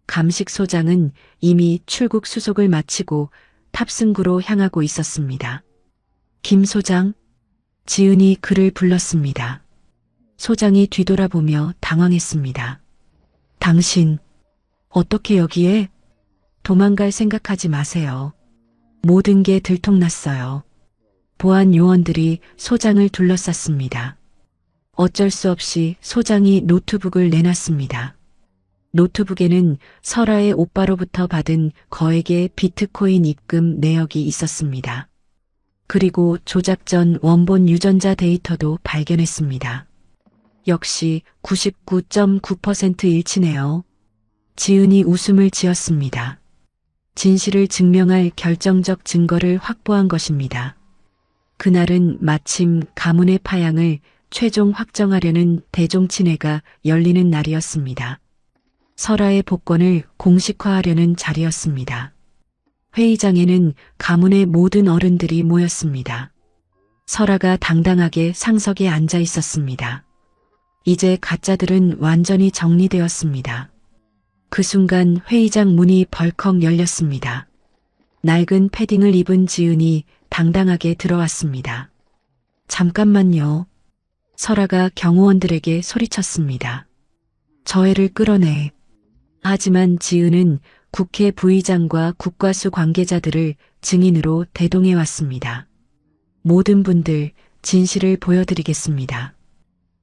감식소장은 이미 출국 수속을 마치고 탑승구로 향하고 있었습니다. 김 소장, 지은이 그를 불렀습니다. 소장이 뒤돌아보며 당황했습니다. 당신, 어떻게 여기에? 도망갈 생각하지 마세요. 모든 게 들통났어요. 보안 요원들이 소장을 둘러쌌습니다. 어쩔 수 없이 소장이 노트북을 내놨습니다. 노트북에는 설아의 오빠로부터 받은 거액의 비트코인 입금 내역이 있었습니다. 그리고 조작 전 원본 유전자 데이터도 발견했습니다. 역시 99.9% 일치네요. 지은이 웃음을 지었습니다. 진실을 증명할 결정적 증거를 확보한 것입니다. 그날은 마침 가문의 파양을 최종 확정하려는 대종친회가 열리는 날이었습니다. 설아의 복권을 공식화하려는 자리였습니다. 회의장에는 가문의 모든 어른들이 모였습니다. 설아가 당당하게 상석에 앉아 있었습니다. 이제 가짜들은 완전히 정리되었습니다. 그 순간 회의장 문이 벌컥 열렸습니다. 낡은 패딩을 입은 지은이 당당하게 들어왔습니다. 잠깐만요. 설아가 경호원들에게 소리쳤습니다. 저 애를 끌어내. 하지만 지은은 국회 부의장과 국과수 관계자들을 증인으로 대동해 왔습니다. 모든 분들 진실을 보여드리겠습니다.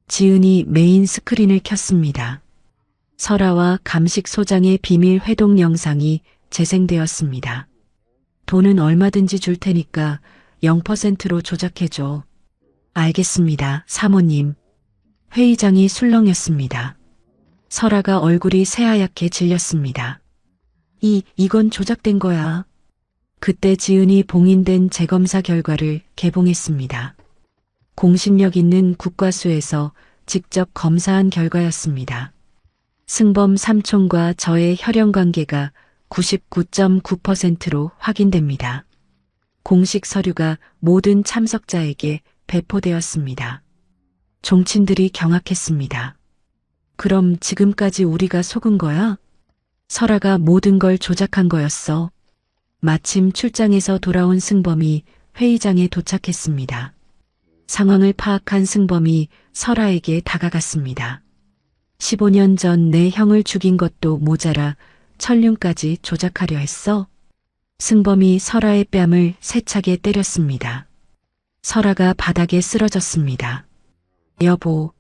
지은이 메인 스크린을 켰습니다. 설아와 감식소장의 비밀 회동 영상이 재생되었습니다. 돈은 얼마든지 줄 테니까 0%로 조작해줘. 알겠습니다, 사모님. 회의장이 술렁였습니다. 설아가 얼굴이 새하얗게 질렸습니다. 이건 조작된 거야. 그때 지은이 봉인된 재검사 결과를 개봉했습니다. 공신력 있는 국과수에서 직접 검사한 결과였습니다. 승범 삼촌과 저의 혈연 관계가 99.9%로 확인됩니다. 공식 서류가 모든 참석자에게 배포되었습니다. 종친들이 경악했습니다. 그럼 지금까지 우리가 속은 거야? 설아가 모든 걸 조작한 거였어. 마침 출장에서 돌아온 승범이 회의장에 도착했습니다. 상황을 파악한 승범이 설아에게 다가갔습니다. 15년 전 내 형을 죽인 것도 모자라 천륜까지 조작하려 했어. 승범이 설아의 뺨을 세차게 때렸습니다. 설아가 바닥에 쓰러졌습니다. 여보,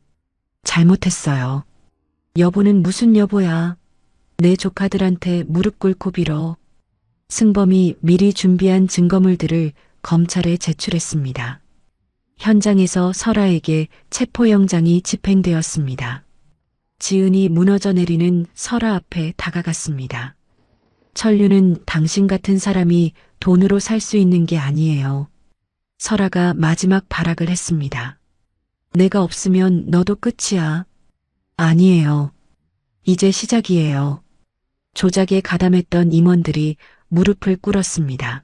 잘못했어요. 여보는 무슨 여보야. 내 조카들한테 무릎 꿇고 빌어. 승범이 미리 준비한 증거물들을 검찰에 제출했습니다. 현장에서 설아에게 체포영장이 집행되었습니다. 지은이 무너져 내리는 설아 앞에 다가갔습니다. 천류는 당신 같은 사람이 돈으로 살 수 있는 게 아니에요. 설아가 마지막 발악을 했습니다. 내가 없으면 너도 끝이야. 아니에요. 이제 시작이에요. 조작에 가담했던 임원들이 무릎을 꿇었습니다.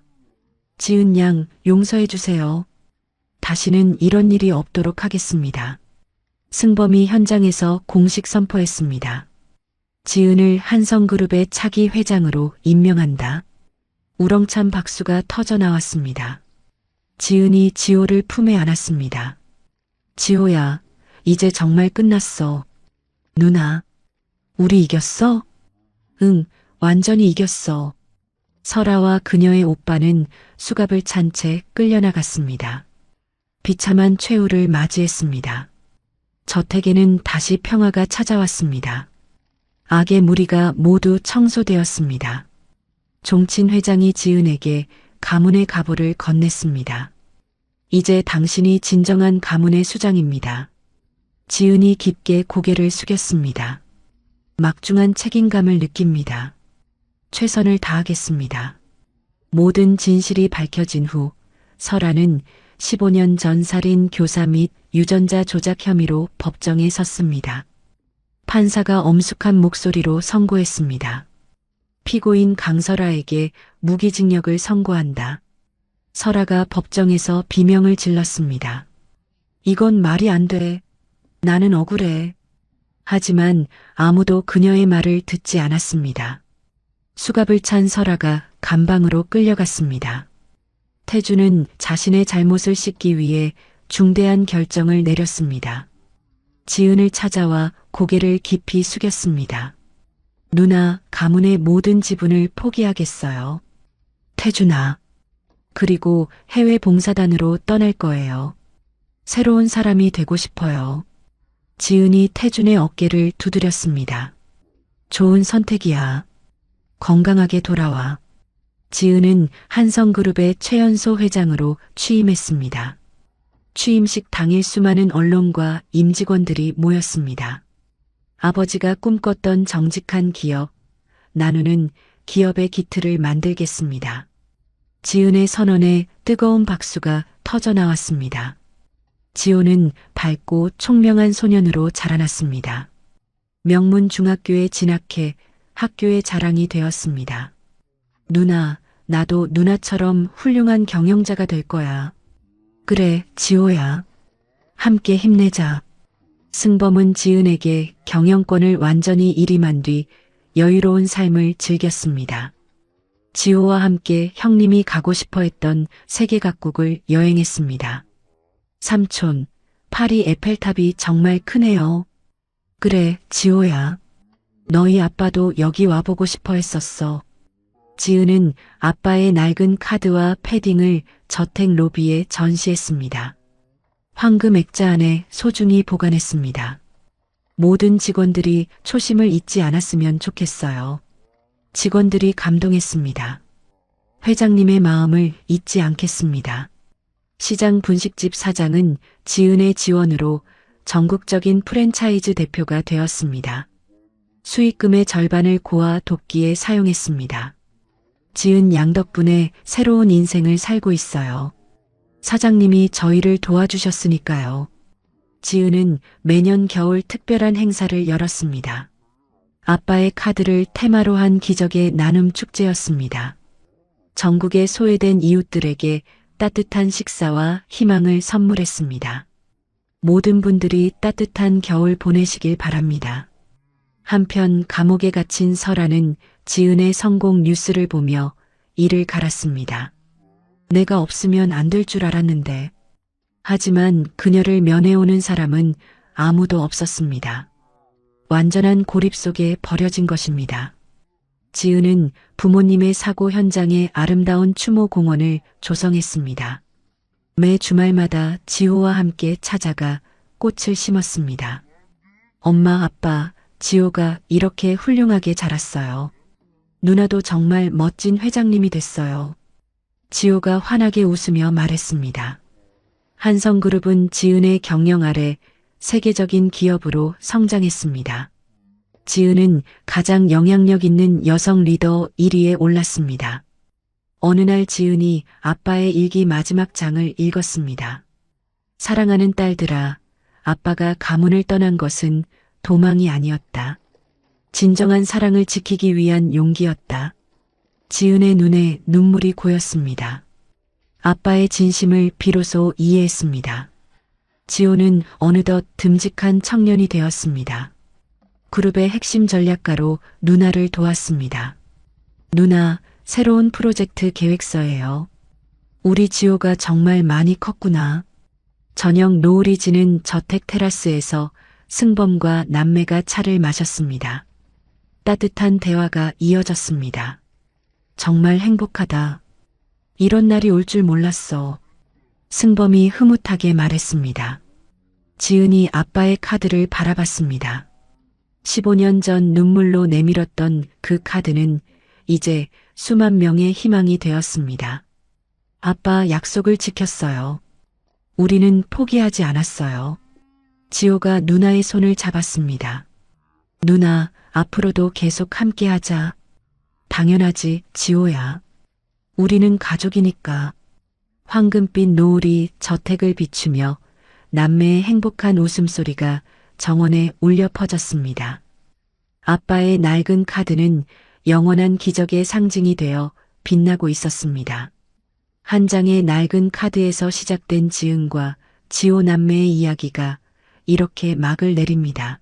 지은 양 용서해 주세요. 다시는 이런 일이 없도록 하겠습니다. 승범이 현장에서 공식 선포했습니다. 지은을 한성그룹의 차기 회장으로 임명한다. 우렁찬 박수가 터져 나왔습니다. 지은이 지호를 품에 안았습니다. 지호야, 이제 정말 끝났어. 누나, 우리 이겼어? 응, 완전히 이겼어. 설아와 그녀의 오빠는 수갑을 찬 채 끌려나갔습니다. 비참한 최후를 맞이했습니다. 저택에는 다시 평화가 찾아왔습니다. 악의 무리가 모두 청소되었습니다. 종친 회장이 지은에게 가문의 가보를 건넸습니다. 이제 당신이 진정한 가문의 수장입니다. 지은이 깊게 고개를 숙였습니다. 막중한 책임감을 느낍니다. 최선을 다하겠습니다. 모든 진실이 밝혀진 후 설아는 15년 전 살인 교사 및 유전자 조작 혐의로 법정에 섰습니다. 판사가 엄숙한 목소리로 선고했습니다. 피고인 강설아에게 무기징역을 선고한다. 설아가 법정에서 비명을 질렀습니다. 이건 말이 안 돼. 나는 억울해. 하지만 아무도 그녀의 말을 듣지 않았습니다. 수갑을 찬 설아가 감방으로 끌려갔습니다. 태주는 자신의 잘못을 씻기 위해 중대한 결정을 내렸습니다. 지은을 찾아와 고개를 깊이 숙였습니다. 누나, 가문의 모든 지분을 포기하겠어요. 태준아. 그리고 해외 봉사단으로 떠날 거예요. 새로운 사람이 되고 싶어요. 지은이 태준의 어깨를 두드렸습니다. 좋은 선택이야. 건강하게 돌아와. 지은은 한성그룹의 최연소 회장으로 취임했습니다. 취임식 당일 수많은 언론과 임직원들이 모였습니다. 아버지가 꿈꿨던 정직한 기업, 나누는 기업의 기틀을 만들겠습니다. 지은의 선언에 뜨거운 박수가 터져 나왔습니다. 지호는 밝고 총명한 소년으로 자라났습니다. 명문 중학교에 진학해 학교의 자랑이 되었습니다. 누나, 나도 누나처럼 훌륭한 경영자가 될 거야. 그래, 지호야. 함께 힘내자. 승범은 지은에게 경영권을 완전히 일임한 뒤 여유로운 삶을 즐겼습니다. 지호와 함께 형님이 가고 싶어 했던 세계 각국을 여행했습니다. 삼촌, 파리 에펠탑이 정말 크네요. 그래, 지호야. 너희 아빠도 여기 와보고 싶어 했었어. 지은은 아빠의 낡은 카드와 패딩을 저택 로비에 전시했습니다. 황금 액자 안에 소중히 보관했습니다. 모든 직원들이 초심을 잊지 않았으면 좋겠어요. 직원들이 감동했습니다. 회장님의 마음을 잊지 않겠습니다. 시장 분식집 사장은 지은의 지원으로 전국적인 프랜차이즈 대표가 되었습니다. 수익금의 절반을 고아 돕기에 사용했습니다. 지은 양 덕분에 새로운 인생을 살고 있어요. 사장님이 저희를 도와주셨으니까요. 지은은 매년 겨울 특별한 행사를 열었습니다. 아빠의 카드를 테마로 한 기적의 나눔 축제였습니다. 전국의 소외된 이웃들에게 따뜻한 식사와 희망을 선물했습니다. 모든 분들이 따뜻한 겨울 보내시길 바랍니다. 한편 감옥에 갇힌 설아는 지은의 성공 뉴스를 보며 이를 갈았습니다. 내가 없으면 안 될 줄 알았는데. 하지만 그녀를 면회오는 사람은 아무도 없었습니다. 완전한 고립 속에 버려진 것입니다. 지은은 부모님의 사고 현장에 아름다운 추모 공원을 조성했습니다. 매 주말마다 지호와 함께 찾아가 꽃을 심었습니다. 엄마, 아빠, 지호가 이렇게 훌륭하게 자랐어요. 누나도 정말 멋진 회장님이 됐어요. 지호가 환하게 웃으며 말했습니다. 한성그룹은 지은의 경영 아래 세계적인 기업으로 성장했습니다. 지은은 가장 영향력 있는 여성 리더 1위에 올랐습니다. 어느 날 지은이 아빠의 일기 마지막 장을 읽었습니다. 사랑하는 딸들아, 아빠가 가문을 떠난 것은 도망이 아니었다. 진정한 사랑을 지키기 위한 용기였다. 지은의 눈에 눈물이 고였습니다. 아빠의 진심을 비로소 이해했습니다. 지호는 어느덧 듬직한 청년이 되었습니다. 그룹의 핵심 전략가로 누나를 도왔습니다. 누나, 새로운 프로젝트 계획서예요. 우리 지호가 정말 많이 컸구나. 저녁 노을이 지는 저택 테라스에서 승범과 남매가 차를 마셨습니다. 따뜻한 대화가 이어졌습니다. 정말 행복하다. 이런 날이 올 줄 몰랐어. 승범이 흐뭇하게 말했습니다. 지은이 아빠의 카드를 바라봤습니다. 15년 전 눈물로 내밀었던 그 카드는 이제 수만 명의 희망이 되었습니다. 아빠 약속을 지켰어요. 우리는 포기하지 않았어요. 지호가 누나의 손을 잡았습니다. 누나, 앞으로도 계속 함께하자. 당연하지, 지호야. 우리는 가족이니까. 황금빛 노을이 저택을 비추며 남매의 행복한 웃음소리가 정원에 울려 퍼졌습니다. 아빠의 낡은 카드는 영원한 기적의 상징이 되어 빛나고 있었습니다. 한 장의 낡은 카드에서 시작된 지은과 지호 남매의 이야기가 이렇게 막을 내립니다.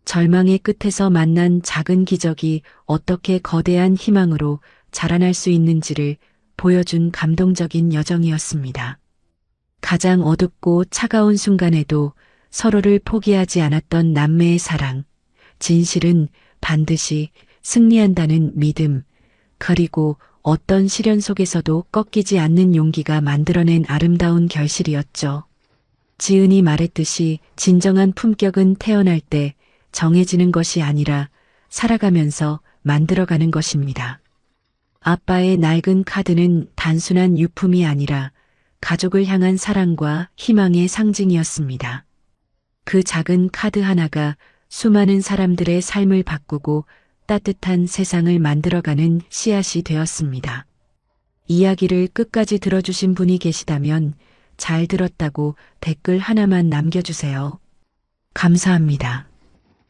절망의 끝에서 만난 작은 기적이 어떻게 거대한 희망으로 자라날 수 있는지를 보여준 감동적인 여정이었습니다. 가장 어둡고 차가운 순간에도 서로를 포기하지 않았던 남매의 사랑, 진실은 반드시 승리한다는 믿음, 그리고 어떤 시련 속에서도 꺾이지 않는 용기가 만들어낸 아름다운 결실이었죠. 지은이 말했듯이 진정한 품격은 태어날 때 정해지는 것이 아니라 살아가면서 만들어가는 것입니다. 아빠의 낡은 카드는 단순한 유품이 아니라 가족을 향한 사랑과 희망의 상징이었습니다. 그 작은 카드 하나가 수많은 사람들의 삶을 바꾸고 따뜻한 세상을 만들어가는 씨앗이 되었습니다. 이야기를 끝까지 들어주신 분이 계시다면 잘 들었다고 댓글 하나만 남겨주세요. 감사합니다.